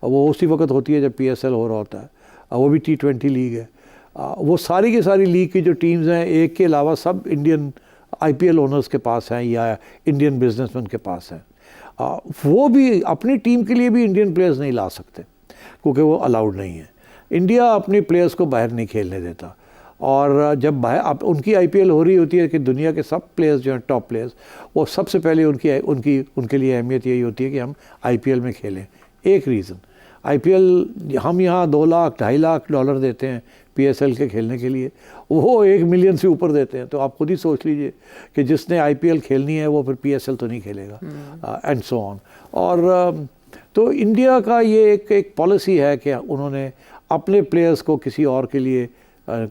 وہ اسی وقت ہوتی ہے جب پی ایس ایل ہو رہا ہوتا ہے، وہ بھی T20 لیگ ہے. وہ ساری کی ساری لیگ کی جو ٹیمز ہیں ایک کے علاوہ سب انڈین آئی پی ایل اونرز کے پاس ہیں یا انڈین بزنس مین کے پاس ہیں. وہ بھی اپنی ٹیم کے لیے بھی انڈین پلیئرز نہیں لا سکتے کیونکہ وہ الاؤڈ نہیں ہے. انڈیا اپنی پلیئرز کو باہر نہیں کھیلنے دیتا، اور جب باہر ان کی آئی پی ایل ہو رہی ہوتی ہے کہ دنیا کے سب پلیئرز جو ہیں ٹاپ پلیئرز، وہ سب سے پہلے ان کے لیے اہمیت یہی ہوتی ہے کہ ہم آئی پی ایل میں کھیلیں. ایک ریزن آئی پی ایل، ہم یہاں $2 لاکھ $2.5 لاکھ دیتے ہیں پی ایس ایل کے کھیلنے کے لیے، وہ 1 ملین سے اوپر دیتے ہیں. تو آپ خود ہی سوچ لیجئے کہ جس نے آئی پی ایل کھیلنی ہے وہ پھر پی ایس ایل تو نہیں کھیلے گا، اینڈ سو آن. اور تو انڈیا کا یہ ایک پالیسی ہے کہ انہوں نے اپنے پلیئرز کو کسی اور کے لیے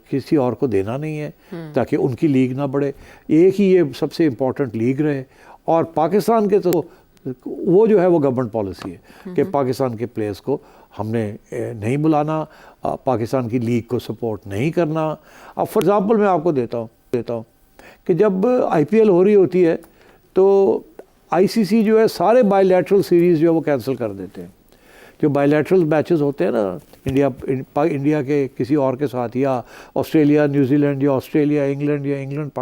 کسی اور کو دینا نہیں ہے تاکہ ان کی لیگ نہ بڑھے. ایک ہی یہ سب سے امپورٹنٹ لیگ رہے. اور پاکستان کے تو وہ جو ہے وہ گورنمنٹ پالیسی ہے کہ پاکستان کے پلیئرز کو ہم نے نہیں بلانا، پاکستان کی لیگ کو سپورٹ نہیں کرنا. اب فار ایگزامپل میں آپ کو دیتا ہوں کہ جب آئی پی ایل ہو رہی ہوتی ہے تو آئی سی سی جو ہے سارے بائی لیٹرل سیریز جو ہے وہ کینسل کر دیتے ہیں. جو بائی لیٹرل میچز ہوتے ہیں نا انڈیا کے کسی اور کے ساتھ، یا آسٹریلیا نیوزی لینڈ، یا آسٹریلیا انگلینڈ، یا انگلینڈ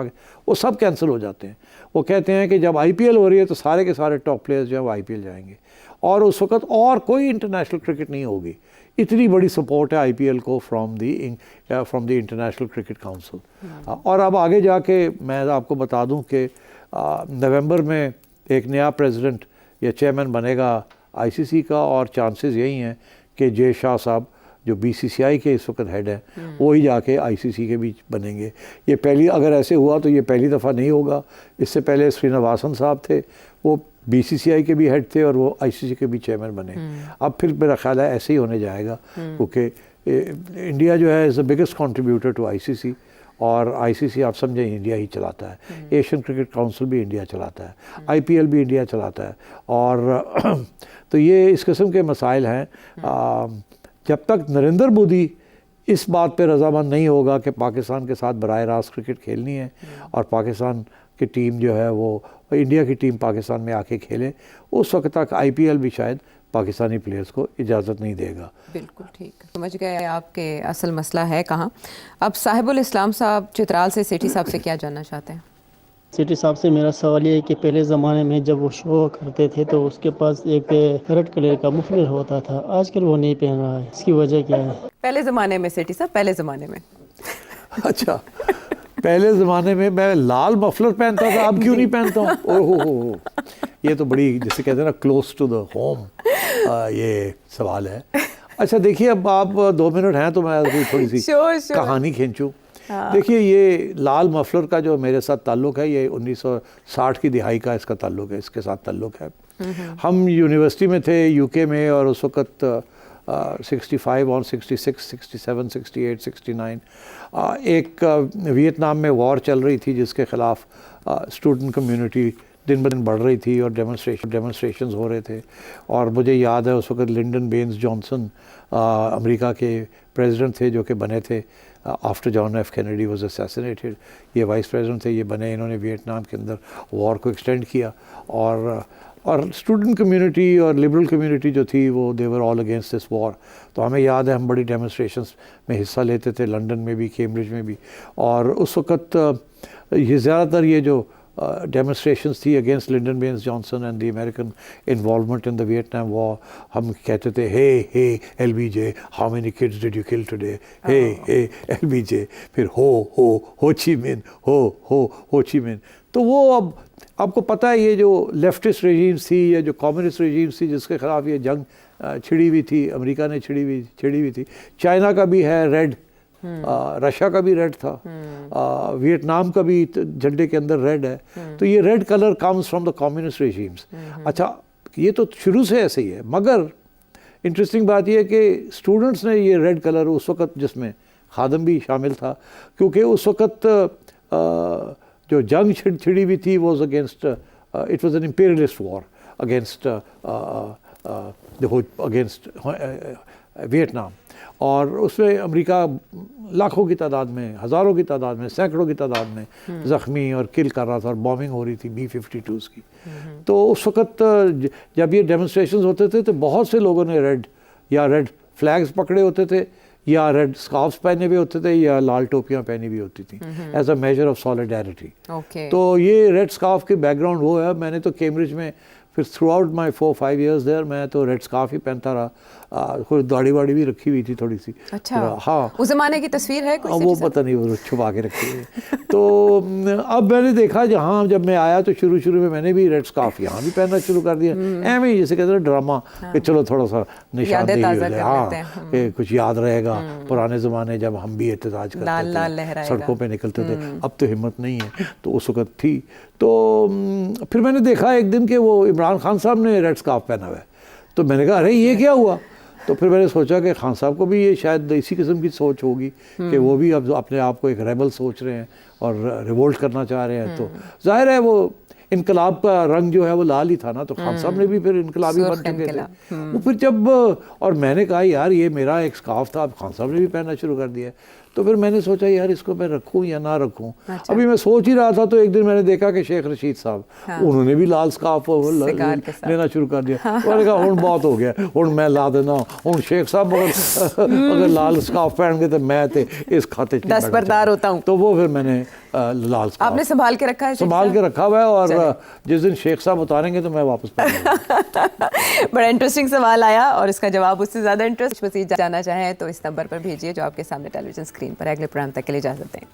وہ سب کینسل ہو جاتے ہیں. وہ کہتے ہیں کہ جب آئی پی ایل ہو رہی ہے تو سارے کے سارے ٹاپ پلیئرز جو ہیں وہ آئی پی ایل جائیں گے، اور اس وقت اور کوئی انٹرنیشنل کرکٹ نہیں ہوگی. اتنی بڑی سپورٹ ہے آئی پی ایل کو from the international cricket council. اور اب آگے جا کے میں آپ کو بتا دوں کہ نومبر میں ایک نیا پریزیڈنٹ یا چیئرمین بنے گا آئی سی سی کا، اور چانسز یہی ہیں کہ جے شاہ صاحب جو BCCI کے اس وقت ہیڈ ہیں وہی جا کے ICC کے بھی بنیں گے. یہ پہلی اگر ایسے ہوا تو یہ پہلی دفعہ نہیں ہوگا. اس سے پہلے سرینواسن صاحب تھے, وہ BCCI کے بھی ہیڈ تھے اور وہ ICC کے بھی چیئرمین بنے. اب پھر میرا خیال ہے ایسے ہی ہونے جائے گا, کیونکہ انڈیا جو ہے is the biggest contributor to ICC, اور ICC آپ سمجھیں انڈیا ہی چلاتا ہے. ایشین کرکٹ کاؤنسل بھی انڈیا چلاتا ہے, IPL بھی انڈیا چلاتا ہے. اور تو یہ اس قسم کے مسائل ہیں. جب تک نریندر مودی اس بات پہ رضامند نہیں ہوگا کہ پاکستان کے ساتھ براہ راست کرکٹ کھیلنی ہے اور پاکستان کی ٹیم جو ہے وہ انڈیا کی ٹیم پاکستان میں آ کے کھیلے, اس وقت تک IPL بھی شاید پاکستانی پلیئرز کو اجازت نہیں دے گا. بالکل ٹھیک, سمجھ گئے آپ کے اصل مسئلہ ہے کہاں. اب صاحب الاسلام صاحب چترال سے سیٹھی صاحب سے کیا جاننا چاہتے ہیں؟ سیٹھی صاحب سے میرا سوال یہ ہے کہ پہلے زمانے میں جب وہ شو کرتے تھے تو اس کے پاس ایک ریڈ کلر کا مفلر ہوتا تھا, آج کل وہ نہیں پہن رہا ہے, اس کی وجہ کیا ہے؟ پہلے زمانے میں سیٹھی صاحب, پہلے زمانے میں اچھا, پہلے زمانے میں میں لال مفلر پہنتا تھا, اب کیوں نہیں پہنتا ہوں؟ اوہ ہو, یہ تو بڑی جسے کہتے ہیں نا کلوز ٹو دا ہوم یہ سوال ہے. اچھا دیکھیے, اب آپ 2 منٹ ہیں تو میں تھوڑی سی کہانی کھینچوں. دیکھیے, یہ لال مفلر کا جو میرے ساتھ تعلق ہے یہ 1960 کی دہائی کا اس کا تعلق ہے, اس کے ساتھ تعلق ہے. ہم یونیورسٹی میں تھے UK میں, اور اس وقت 65 اور 66 67 68 69 ایک ویتنام میں وار چل رہی تھی جس کے خلاف اسٹوڈنٹ کمیونٹی دن بدن بڑھ رہی تھی اور ڈیمونسٹریشنز ہو رہے تھے. اور مجھے یاد ہے اس وقت لنڈن بینز جانسن امریکہ کے پریزیڈنٹ تھے جو کہ بنے تھے after John F Kennedy was assassinated. یہ وائس پریزیڈنٹ تھے, یہ بنے, انہوں نے ویتنام کے اندر وار کو ایکسٹینڈ کیا. اور اسٹوڈنٹ کمیونٹی اور لبرل کمیونٹی جو تھی وہ دے ور آل اگینسٹ دس وار. تو ہمیں یاد ہے ہم بڑی ڈیمونسٹریشنز میں حصہ لیتے تھے, لنڈن میں بھی, کیمبرج میں بھی. اور اس وقت یہ زیادہ تر یہ جو ڈیمونسٹریشنز تھی against Lyndon Baines Johnson and the American involvement in the Vietnam war, ہم کہتے تھے hey LBJ how many kids did you kill today, hey LBJ, پھر ہو چی مین, ہو چی مین. تو وہ اب آپ کو پتہ ہے یہ جو لیفٹسٹ ریجیمز تھی یا جو کمیونسٹ ریجیمز تھی جس کے خلاف یہ جنگ چھڑی ہوئی تھی, امریکہ نے چھڑی ہوئی تھی. چائنا کا بھی ہے ریڈ, رشیا کا بھی ریڈ تھا, ویتنام کا بھی جھنڈے کے اندر ریڈ ہے. تو یہ red colour comes from the communist regimes. اچھا, یہ تو شروع سے ایسے ہی ہے, مگر انٹرسٹنگ بات یہ ہے کہ اسٹوڈنٹس نے یہ ریڈ کلر اس وقت, جس میں خادم بھی شامل تھا, کیونکہ اس وقت جو جنگ چھڑی ہوئی تھی was against, it was an imperialist war against Vietnam. اور اس میں امریکہ لاکھوں کی تعداد میں, ہزاروں کی تعداد میں, سینکڑوں کی تعداد میں زخمی اور کل کر رہا تھا, اور بامبنگ ہو رہی تھی B-52s کی. تو اس وقت جب یہ ڈیمونسٹریشنز ہوتے تھے تو بہت سے لوگوں نے ریڈ فلیگز پکڑے ہوتے تھے, یا ریڈ اسکارفس پہنے ہوئے ہوتے تھے, یا لال ٹوپیاں پہنی ہوئی ہوتی تھیں as a measure of solidarity. تو یہ ریڈ اسکارف کی بیک گراؤنڈ وہ ہے. میں نے تو کیمبرج میں پھر تھرو آؤٹ مائی 4-5 years دیر میں تو ریڈ اسکارف ہی پہنتا رہا. کوئی داڑھی واڑی بھی رکھی ہوئی تھی تھوڑی سی. اچھا, ہاں, اس زمانے کی تصویر ہے کوئی؟ وہ پتہ نہیں, وہ چھپا کے رکھی ہے. تو اب میں نے دیکھا جہاں جب میں آیا تو شروع میں نے بھی ریڈ اسکارف یہاں بھی پہننا شروع کر دیا. ایویں ہی جیسے کہتے ہیں ڈرامہ کہ چلو تھوڑا سا نشاندہی ہو جائے, ہاں کہ کچھ یاد رہے گا پرانے زمانے جب ہم بھی احتجاج کرتے تھے, سڑکوں پہ نکلتے تھے. اب تو ہمت نہیں ہے, تو اس وقت تھی. تو پھر میں نے دیکھا ایک دن کہ وہ عمران خان صاحب نے ریڈ اسکارف پہنا ہوا ہے. تو میں نے کہا ارے یہ کیا ہوا؟ تو پھر میں نے سوچا کہ خان صاحب کو بھی یہ شاید اسی قسم کی سوچ ہوگی کہ وہ بھی اب اپنے آپ کو ایک ریبل سوچ رہے ہیں اور ریوولٹ کرنا چاہ رہے ہیں. تو ظاہر ہے وہ انقلاب کا رنگ جو ہے وہ لال ہی تھا نا, تو خان صاحب نے بھی پھر انقلابی بن چکے تھے. وہ پھر جب, اور میں نے کہا یار یہ میرا ایک اسکارف تھا, اب خان صاحب نے بھی پہننا شروع کر دیا. تو پھر میں نے سوچا یار اس کو میں رکھوں یا نہ رکھوں. ابھی میں سوچ ہی رہا تھا تو ایک دن میں نے دیکھا کہ شیخ رشید صاحب انہوں نے بھی لال اسکارف لینا شروع کر دیا. میں نے کہا ہوں بہت ہو گیا, ہوں میں لا دینا ہوں. شیخ صاحب اگر لال اسکارف پہن گئے تو میں اس کھاتے دستبردار ہوتا ہوں. تو وہ پھر میں نے لال اسکارف آپ نے سنبھال کے رکھا ہے؟ سنبھال کے رکھا ہوا ہے, اور جس دن شیخ صاحب اتاریں گے تو میں واپس پہن گا. بڑا انٹرسٹنگ سوال آیا, اور اس کا جواب اس سے زیادہ انٹرسٹ مزید جاننا چاہیں تو اس نمبر پر بھیجیے جو آپ کے سامنے ٹیلی ویژن اسکرین پر. اگلے پروگرام تک کے لیے اجازت دیں.